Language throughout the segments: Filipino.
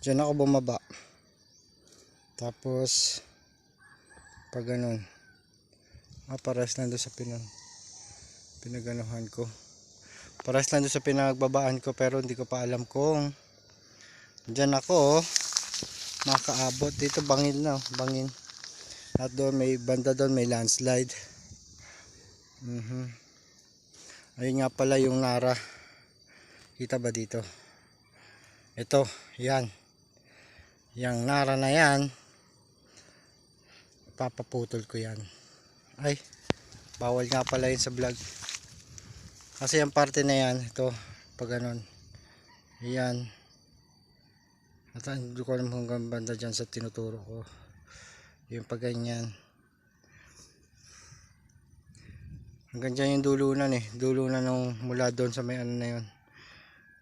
Diyan ako bumaba. Tapos pag ganun, pares lang doon sa pinaganuhan ko. Pares lang doon sa pinagbabaan ko, pero hindi ko pa alam kung diyan ako makaabot. Dito bangin na, bangin. At doon may banda, doon may landslide. Ayun nga pala yung Nara. Kita ba dito? Ito, yan. Yang Nara na yan, papaputol ko yan. Ay, bawal nga pala yun sa vlog. Kasi yung parte na yan, ito, pag ganun. Yan. At hindi ko alam hanggang banda dyan sa tinuturo ko. Yung pag ganyan. Hanggang dyan yung dulunan eh. Dulunan nung mula doon sa may ano na yun.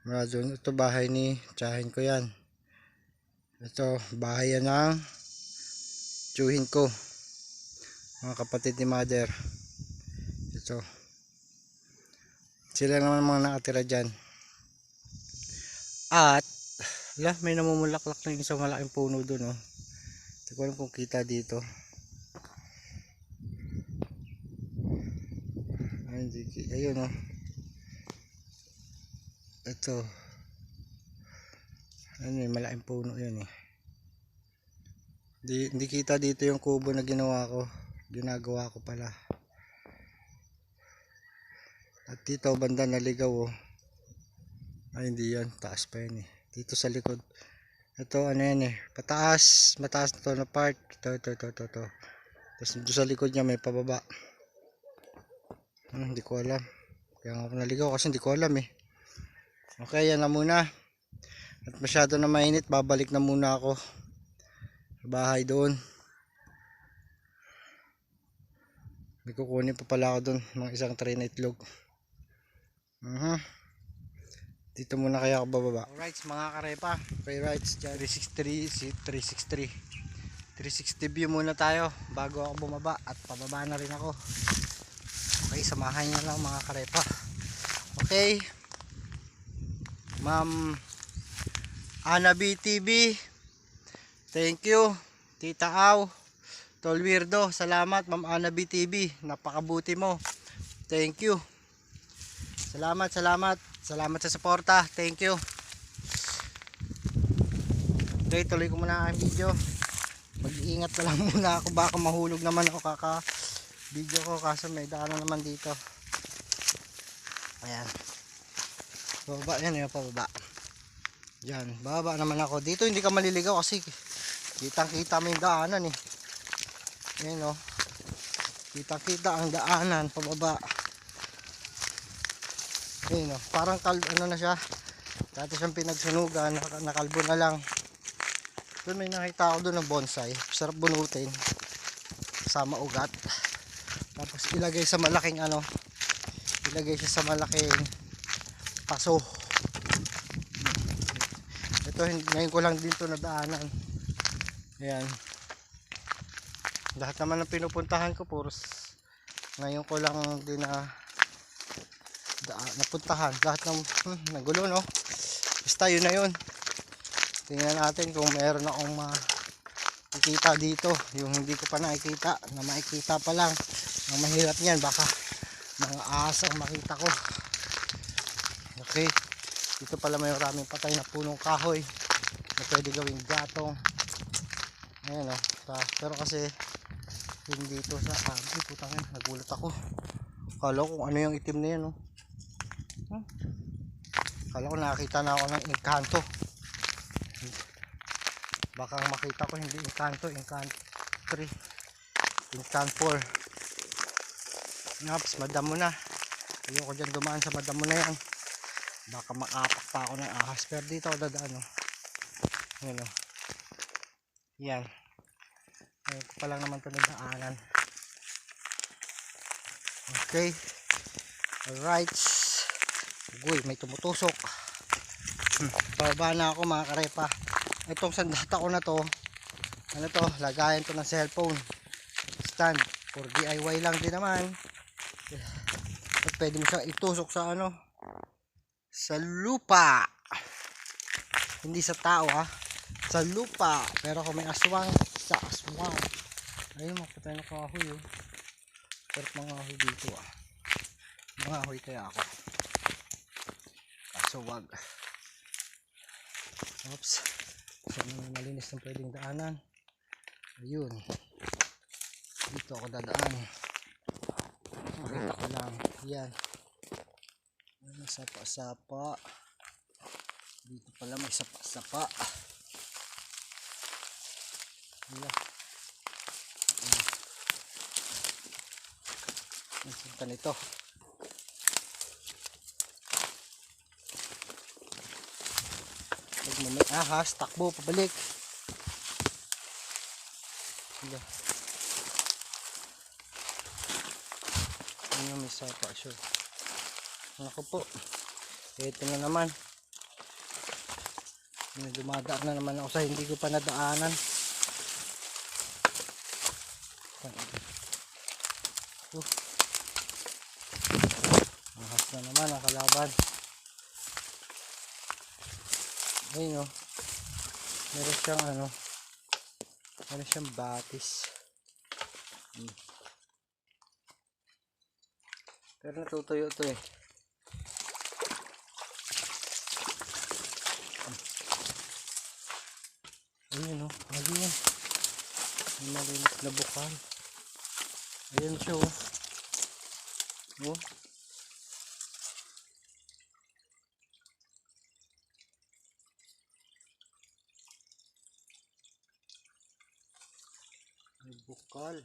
Mula doon. Ito bahay ni tsahin ko yan. Ito bahay yan ng tiyuhin ko. Mga kapatid ni mother. Ito. Sila naman mga nakatira dyan. At may namumulaklak na yung isang malaking puno doon. Hindi ko alam kung kita dito. Ayun ito malaking puno yun eh. Hindi kita dito yung kubo na ginagawa ko pala. At dito banda naligaw ay hindi yan, taas pa yan eh. Dito sa likod ito yan eh, mataas na to na part. Ito. Tapos dito sa likod niya may pababa. Hindi ko alam. Kaya nga ako naligaw kasi hindi ko alam eh. Okay, yan na muna. At masyado na mainit, babalik na muna ako sa bahay doon. May kukunin pa pala ako doon, mga isang tray na itlog. Dito muna kaya ako bababa. Alright mga karepa, okay rights dyan. 360 view muna tayo bago ako bumaba. At pababa na rin ako. Okay, samahan nyo lang mga karepa. Okay, Ma'am Ana BTV, thank you. Tita Aw Tolwirdo, salamat Ma'am Ana BTV, napakabuti mo. Thank you. Salamat sa suporta. Thank you. Okay, tuloy ko muna ang video. Mag-iingat na lang muna ako, baka mahulog naman ako kaka video ko, kaso may daanan naman dito. Ayan, bababa yan yung pababa dyan, bababa naman ako dito. Hindi ka maliligaw kasi kitang kita mo yung daanan eh. Ayan kitang kita ang daanan pababa. Ayan parang ano na siya, dati siyang pinagsunugan, nakalbo na lang. Doon may nakita ako doon ng bonsai, sarap bunutin kasama ugat. Tapos ilagay sa malaking ilagay siya sa malaking paso. Ito ngayon ko lang dito nadaanan. Ayan, lahat naman ng pinupuntahan ko puros ngayon ko lang din napuntahan. Lahat ng nagulo basta yun na yun. Tingnan natin kung meron akong makikita dito, yung hindi ko pa nakikita, na makikita pa lang. Ang mahirap niyan, baka mga ahas ang makita ko. Okay, dito pala may maraming patay na punong kahoy na pwede gawing gatong. Ayan pero kasi hindi ito sa ay putang yan, nagulat ako. Kala ko kung ano yung itim na yan kala ko nakakita na ako ng Encanto. Baka makita ko hindi Encanto, Encanto 3, Encanto 4. Naps, madam mo na. Ayoko dyan dumaan sa madam mo na yan. Baka makapak pa ako ng ahas. Pero dito ako dadaan Yan yan. Ayun ko pa lang naman ito nadaanan. Okay, alright. Uy, may tumutusok. Pababa na ako mga karepa. Itong sandata ko na to, lagayan to ng cellphone stand. For DIY lang din naman. At pwede mo siya itusok sa sa lupa, hindi sa tao sa lupa. Pero kung may aswang, sa aswang. Ayun, makapatay na kahoy oh. Sarap mga kahoy dito ah. Mga kahoy kaya ako. Kaso wag. Oops. Saan na malinis ng pwedeng daanan. Ayun. Dito ako dadaan. Makita ko lang. Yan. May sapa-sapa. Dito pala may sapa-sapa. Wala. Ang sinta nito. Pag may ahas, takbo, pabalik. Wala. Ano may sapa, sure. Ako po. Ito na naman. Dumadaan na naman ako sa hindi ko pa nadaanan. Ahas na naman ang kalaban. Ayun o. Meron siyang ano. Meron siyang batis. Pero natutuyo ito eh. Ayun o. Ayun. May malinis na bukal. Ayun siya o. O. May bukal.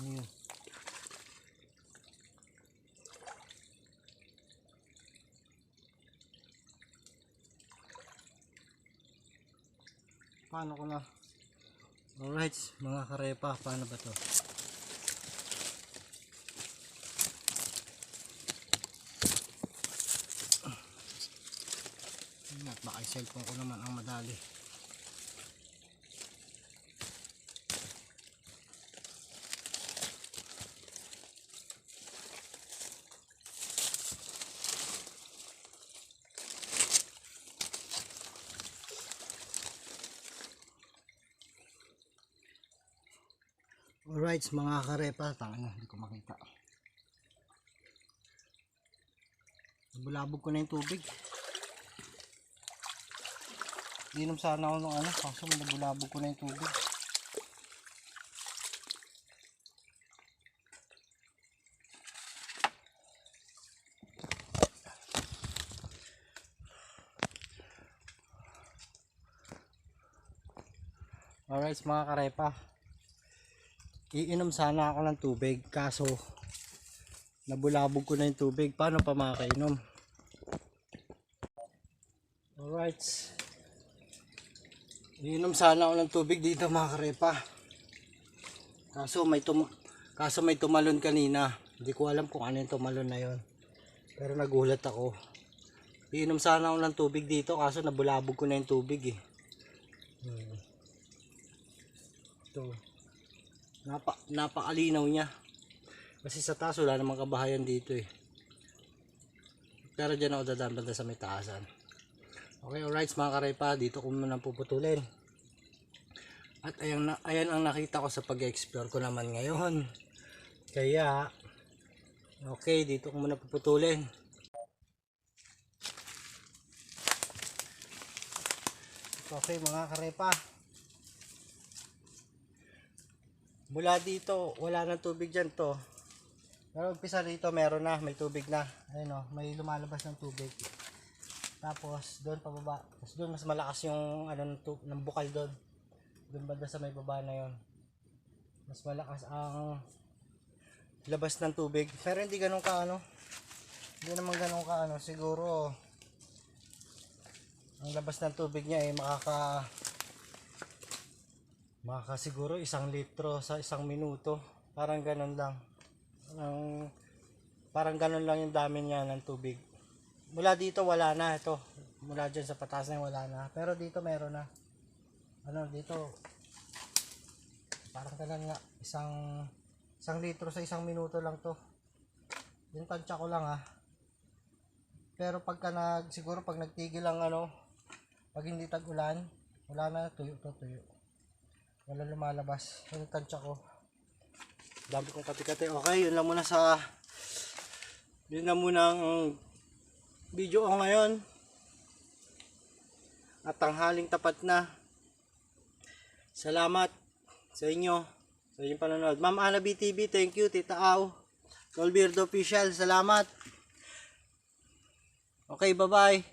Ayun. Paano ko na? Alright, mga karepa, paano ba to? At baka yung cellphone ko naman ang madali. Alright, mga karepa, hindi ko makita. Bulabog ko na yung tubig. Inom sana ako ng ano, kaso nabulabog ko na yung tubig. Alright, mga karepa. Iinom sana ako ng tubig, kaso nabulabog ko na yung tubig. Paano pa makakainom? Alright. Iinom sana ako ng tubig dito, mga karepa. Kaso may tumalon kanina. Hindi ko alam kung ano yung tumalon na yon. Pero nagulat ako. Iinom sana ako ng tubig dito, kaso nabulabog ko na yung tubig eh. Ito. Napakalinaw niya. Kasi sa taas wala namang kabahayan dito eh. Pero dyan ako dadaan banda sa may taasan. Okay, alright mga karepa, dito ko muna puputulin. At ayan ang nakita ko sa pag-explore ko naman ngayon. Kaya, okay, dito ko muna puputulin. Okay mga karepa. Mula dito, wala nang tubig dyan to. Pero umpisa dito meron na, may tubig na. Ayun o, may lumalabas ng tubig. Tapos doon pababa. Tapos doon mas malakas yung ano ng bukal doon. Doon banda sa may baba na yon. Mas malakas ang labas ng tubig. Pero hindi ganun ka ano. Hindi naman ganun ka ano. Siguro ang labas ng tubig niya ay makaka siguro 1 litro sa 1 minuto. Parang ganun lang. Parang ganun lang yung dami niya ng tubig. Mula dito wala na ito. Mula dyan sa pataas na wala na. Pero dito meron na. Ano dito? Parang ganun nga. 1 litro sa 1 minuto lang to. Yung tansya ko lang ha. Pero pagka siguro pag nagtigil lang ano, pag hindi tag-ulan, wala na, tuyo to, tuyo. Wala lumalabas. Yung tansya ko. Dami kong kati-kati. Okay, yun lang muna ang video ko ngayon. At tanghaling tapat na. Salamat sa inyo sa inyong panonood. Ma'am Ana BTV, thank you. Tita Au, Colbirdo Official, salamat. Okay, bye-bye.